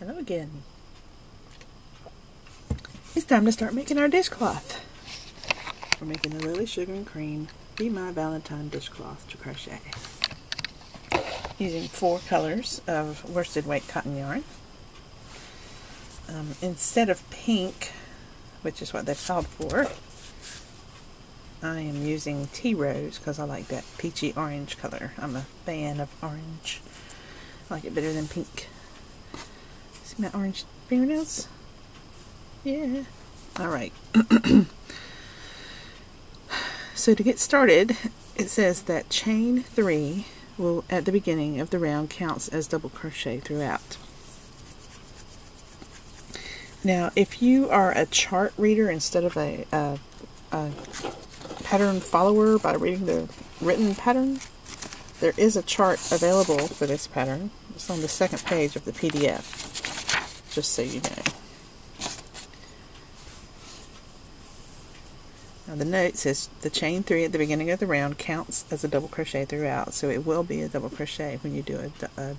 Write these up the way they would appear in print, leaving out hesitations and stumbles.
Hello again. It's time to start making our dishcloth. We're making the Lily Sugar and Cream Be My Valentine dishcloth to crochet. Using 4 colors of worsted weight cotton yarn. Instead of pink, which is what they've called for, I am using tea rose because I like that peachy orange color. I'm a fan of orange. I like it better than pink. See my orange fingernails? Yeah. Alright. So to get started, it says that chain 3 will, at the beginning of the round, counts as double crochet throughout. Now, if you are a chart reader instead of a pattern follower by reading the written pattern, there is a chart available for this pattern. It's on the second page of the PDF, just so you know. Now the note says the chain 3 at the beginning of the round counts as a double crochet throughout, so it will be a double crochet when you do a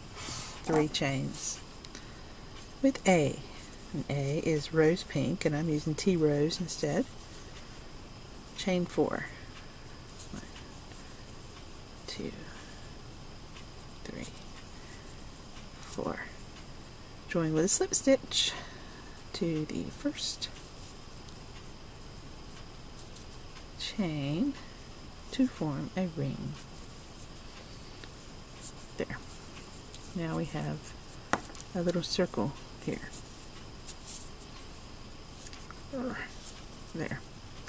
3 chains with A. And A is rose pink, and I'm using tea rose instead. Chain 4. 1, 2, 3, 4. Join with a slip stitch to the first chain to form a ring. There. Now we have a little circle here. There.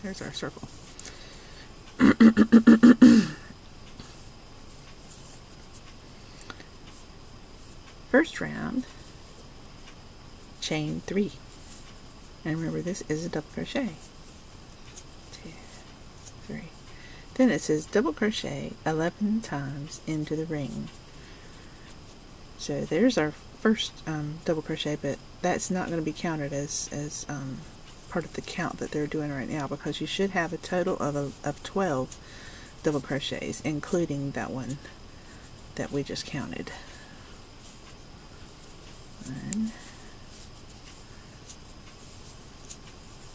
There's our circle. First round, chain 3. And remember, this is a double crochet. 2, 3. Then it says double crochet 11 times into the ring. So there's our first double crochet, but that's not going to be counted as part of the count that they're doing right now, because you should have a total of 12 double crochets, including that one that we just counted. 1,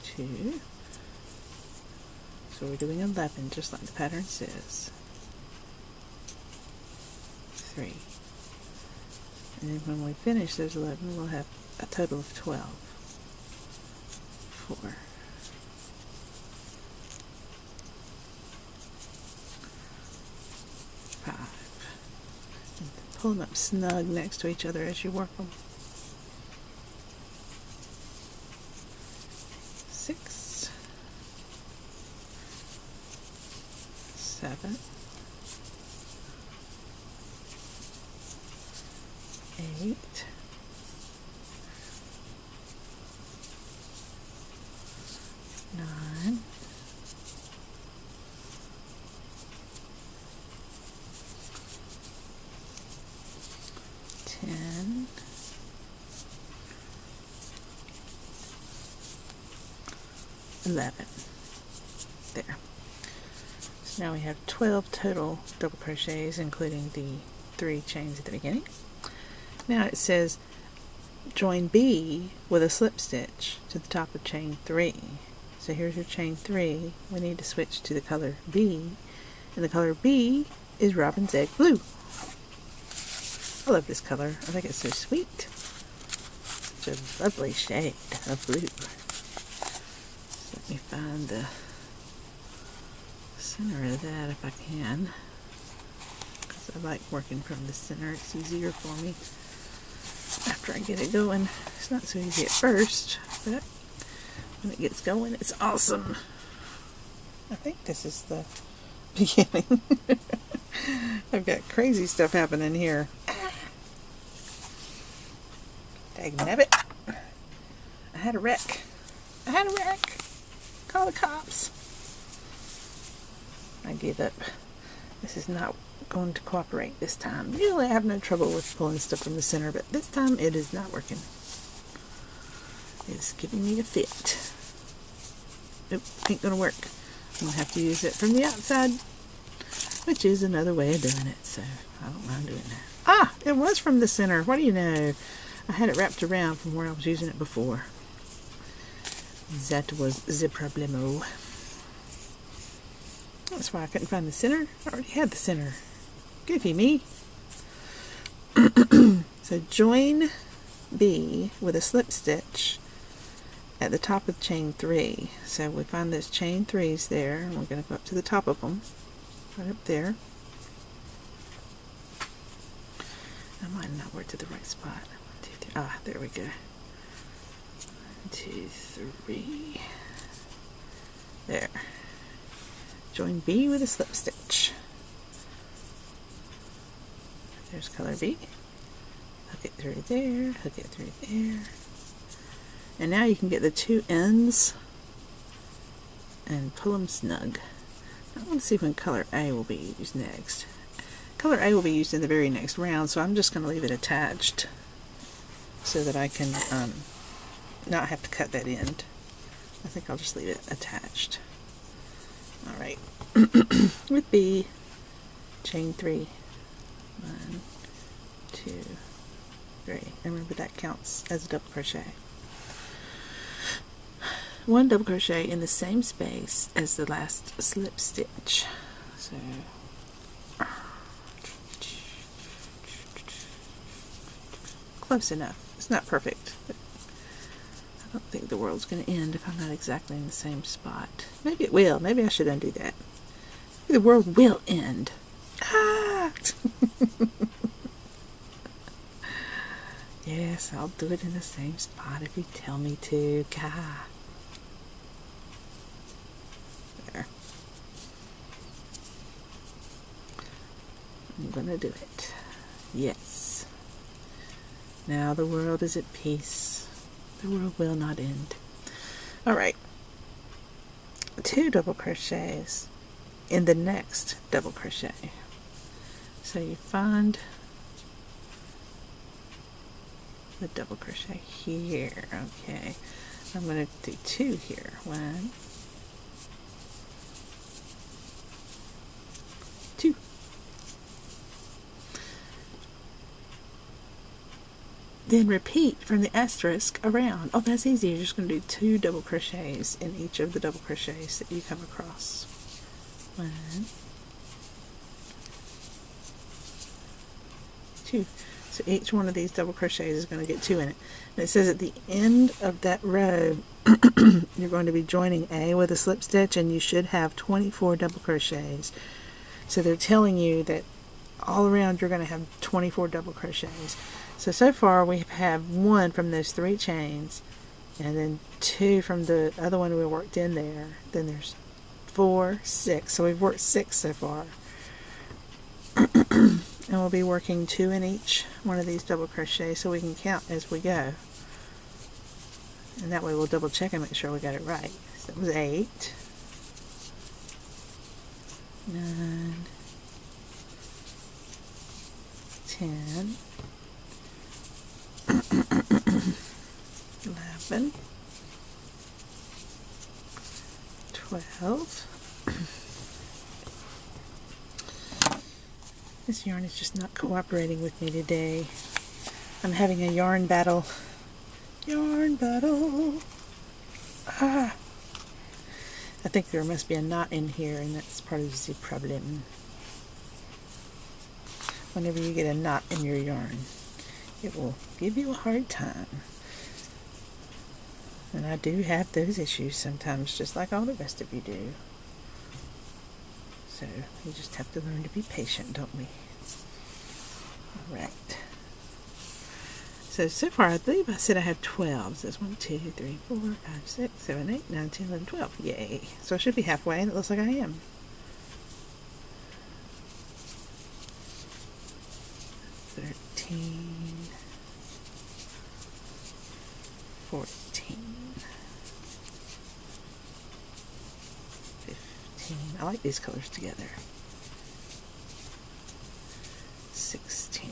2. So we're doing 11, just like the pattern says. 3. And then when we finish those 11, we'll have a total of 12. 4. 5. And pull them up snug next to each other as you work them. 6. 7. 8. 9. 10. 11. There. So now we have 12 total double crochets, including the 3 chains at the beginning. Now it says join B with a slip stitch to the top of chain 3. So here's your chain 3. We need to switch to the color B, and the color B is Robin's Egg Blue. I love this color. I think it's so sweet. Such a lovely shade of blue. So let me find the center of that if I can, because I like working from the center. It's easier for me after I get it going. It's not so easy at first, but when it gets going, it's awesome. I think this is the beginning. I've got crazy stuff happening here. Dagnabbit. I had a wreck. Call the cops. I give up. This is not going to cooperate this time. Usually I have no trouble with pulling stuff from the center, but this time it is not working. It's giving me a fit. Nope, ain't gonna work. I'm gonna have to use it from the outside, which is another way of doing it, so I don't mind doing that. Ah, it was from the center. What do you know? I had it wrapped around from where I was using it before. That was the problemo. That's why I couldn't find the center. I already had the center. Goofy me. So join B with a slip stitch at the top of chain 3. So we find those chain 3s there, and we're going to go up to the top of them, right up there. I might not work to the right spot. 1, 2, 3. Ah, there we go. 1, 2, 3. There. Join B with a slip stitch. There's color B. Hook it through there, hook it through there. And now you can get the 2 ends and pull them snug. I want to see when color A will be used next. Color A will be used in the very next round, so I'm just going to leave it attached so that I can not have to cut that end. I think I'll just leave it attached. Alright. With B, chain 3. 1, 2, 3. And remember that counts as a double crochet. 1 double crochet in the same space as the last slip stitch. So close enough. It's not perfect, but I don't think the world's going to end if I'm not exactly in the same spot. Maybe it will. Maybe I should undo that. Maybe the world will end. Ah! Yes, I'll do it in the same spot if you tell me to. Gah. There. I'm gonna do it. Yes. Now the world is at peace. The world will not end. Alright. 2 double crochets in the next double crochet. So you find the double crochet here. Okay. I'm going to do 2 here. 1, 2. Then repeat from the asterisk around. Oh, that's easy. You're just going to do 2 double crochets in each of the double crochets that you come across. 1, 2. So each one of these double crochets is going to get 2 in it. And it says at the end of that row, you're going to be joining A with a slip stitch, and you should have 24 double crochets. So they're telling you that all around you're going to have 24 double crochets. So far we have 1 from those 3 chains, and then 2 from the other one we worked in there. Then there's 4, 6. So we've worked 6 so far. And we'll be working 2 in each one of these double crochets so we can count as we go. And that way we'll double check and make sure we got it right. So that was 8, 9, 10, 11, 12. This yarn is just not cooperating with me today. I'm having a yarn battle. Yarn battle. Ah. I think there must be a knot in here, and that's part of the problem. Whenever you get a knot in your yarn, it will give you a hard time. And I do have those issues sometimes, just like all the rest of you do. So we just have to learn to be patient, don't we? Alright. So far I believe I said I have 12. So it's 1, 2, 3, 4, 5, 6, 7, 8, 9, 10, 11, 12. Yay. So I should be halfway, and it looks like I am. 13, 14, 15. I like these colors together. 16,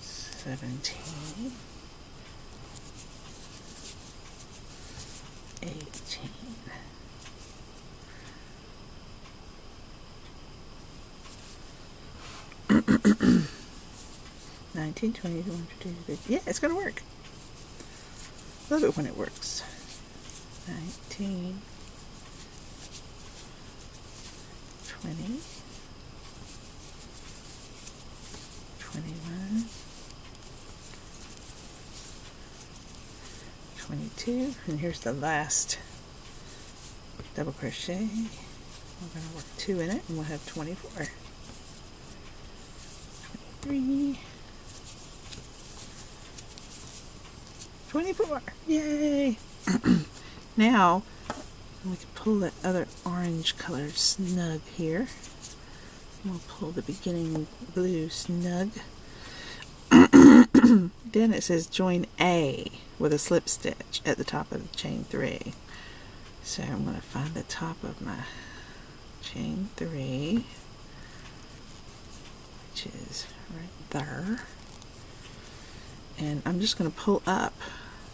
17, 18, 19, 19, 20, 21, 22, 23. Yeah, it's going to work. Love it when it works. 19, 20, 21, 22, and here's the last double crochet. We're going to work 2 in it and we'll have 24. 23, 24, yay! Now we can pull that other orange color snug here. We'll pull the beginning blue snug. Then it says join A with a slip stitch at the top of the chain 3. So I'm going to find the top of my chain 3, which is right there. And I'm just going to pull up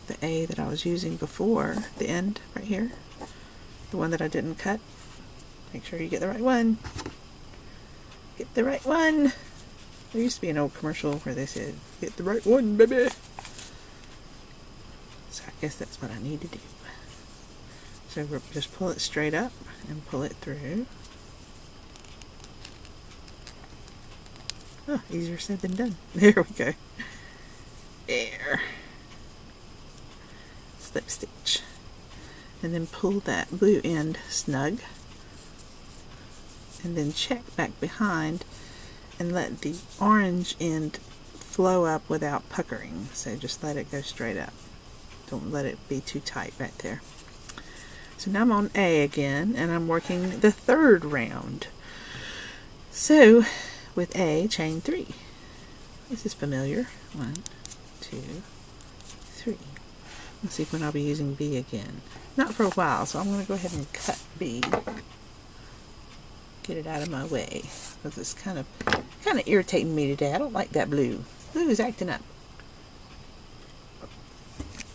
the A that I was using before, the end right here, the one that I didn't cut. Make sure you get the right one. Get the right one. There used to be an old commercial where they said, get the right one, baby. So I guess that's what I need to do. So we'll just pull it straight up and pull it through. Oh, easier said than done. There we go. There. Slip stitch. And then pull that blue end snug. And then check back behind and let the orange end flow up without puckering. So just let it go straight up. Don't let it be too tight right there. So now I'm on A again and I'm working the 3rd round. So with A, chain 3. This is familiar. 1, 2, 3. Let's see when I'll be using B again. Not for a while, so I'm going to go ahead and cut B. Get it out of my way because it's kind of irritating me today. I don't like that blue. Blue is acting up.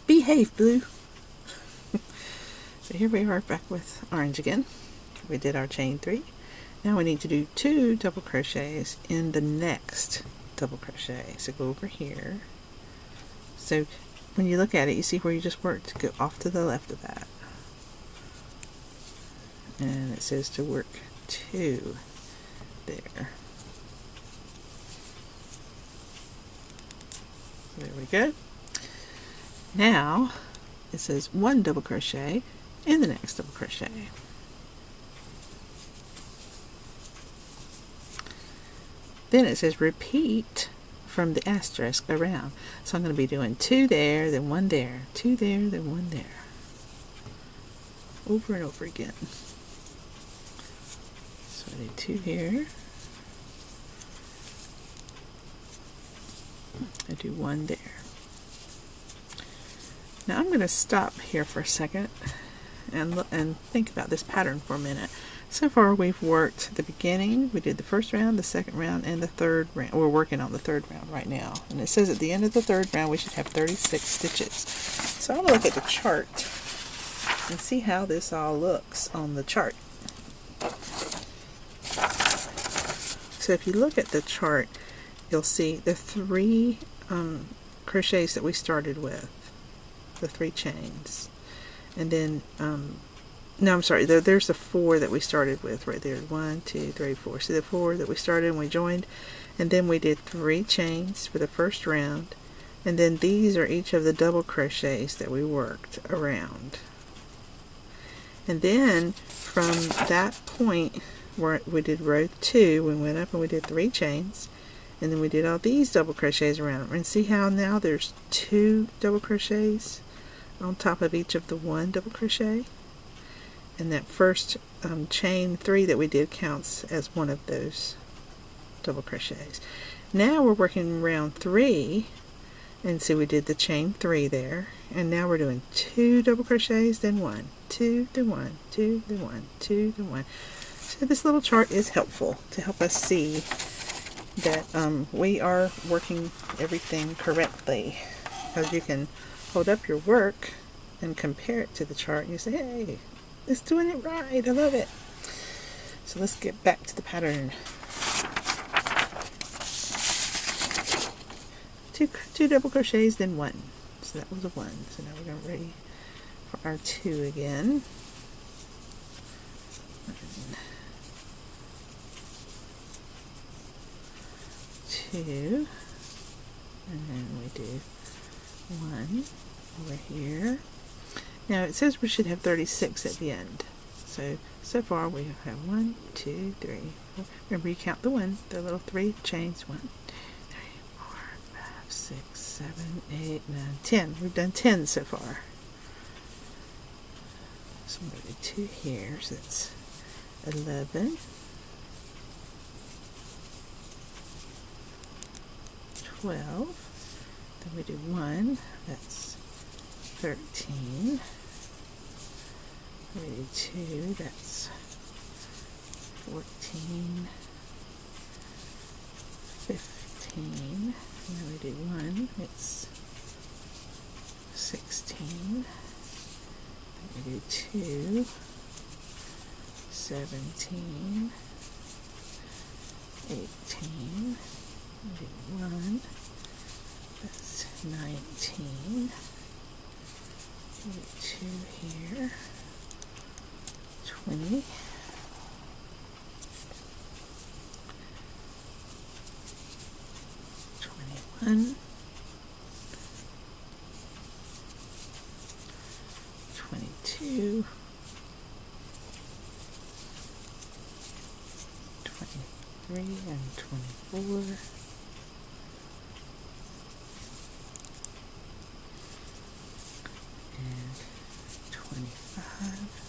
Behave, blue. So here we are back with orange again. We did our chain 3. Now we need to do 2 double crochets in the next double crochet. So go over here. So when you look at it, you see where you just worked. Go off to the left of that. And it says to work 2 there. So there we go. Now it says 1 double crochet in the next double crochet. Then it says repeat from the asterisk around. So I'm going to be doing 2 there, then 1 there, 2 there, then 1 there. Over and over again. So I do 2 here. I do 1 there. Now I'm going to stop here for a second and look and think about this pattern for a minute. So far we've worked the beginning, we did the 1st round, the 2nd round, and the 3rd round. We're working on the 3rd round right now. And it says at the end of the 3rd round we should have 36 stitches. So I'm going to look at the chart and see how this all looks on the chart. So if you look at the chart, you'll see the 3 crochets that we started with, the 3 chains. And then, no, I'm sorry, there's the 4 that we started with right there. 1, 2, 3, 4. See the 4 that we started and we joined? And then we did 3 chains for the 1st round. And then these are each of the double crochets that we worked around. And then from that point where we did row 2, we went up and we did 3 chains. And then we did all these double crochets around. And see how now there's 2 double crochets on top of each of the 1 double crochet, and that first chain 3 that we did counts as one of those double crochets. Now we're working round 3, and see we did the chain 3 there, and now we're doing 2 double crochets, then 1, 2, then 1, 2, then 1, 2, then 1. So this little chart is helpful to help us see that we are working everything correctly, because you can hold up your work and compare it to the chart and you say, hey, it's doing it right, I love it. So let's get back to the pattern. two double crochets, then one. So that was a 1. So now we're going to ready for our 2 again. 2, and then we do 1 over here. Now it says we should have 36 at the end. So far we have 1, 2, 3, 4. Remember, you count the 1, the little 3 chains. 1, 2, 3, 4, 5, 6, 7, 8, 9, 10. We've done 10 so far. So I'm going to do 2 here, so that's 11. 12. Then we do 1, that's 13. We do 2, that's 14, 15. And then we do 1, it's 16. Then we do 2, 17, 18. We do 1, that's 19. We do 2 here. 20, 21, 22, 23, and 24. And 25.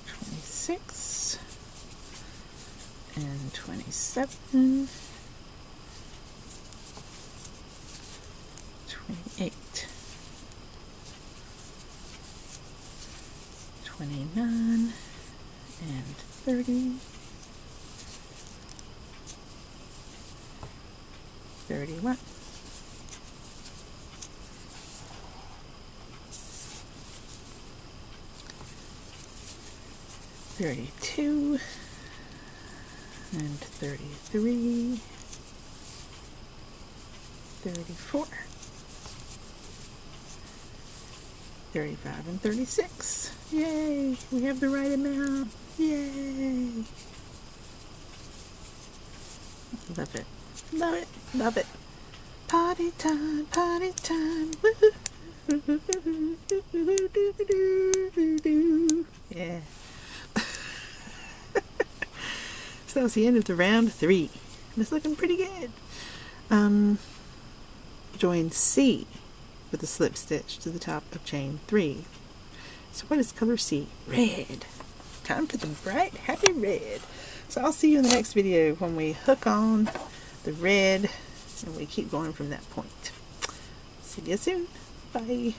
26 and 27, 28, 29, and 30, 31. 32 and 33, 34, 35 and 36. Yay! We have the right amount. Yay! Love it. Love it. Love it. Party time, party time. Woo-hoo. Yeah. So that was the end of the round 3. It's looking pretty good. Join C with a slip stitch to the top of chain 3. So what is color C? Red. Time for the bright, happy red. So I'll see you in the next video when we hook on the red and we keep going from that point. See you soon. Bye.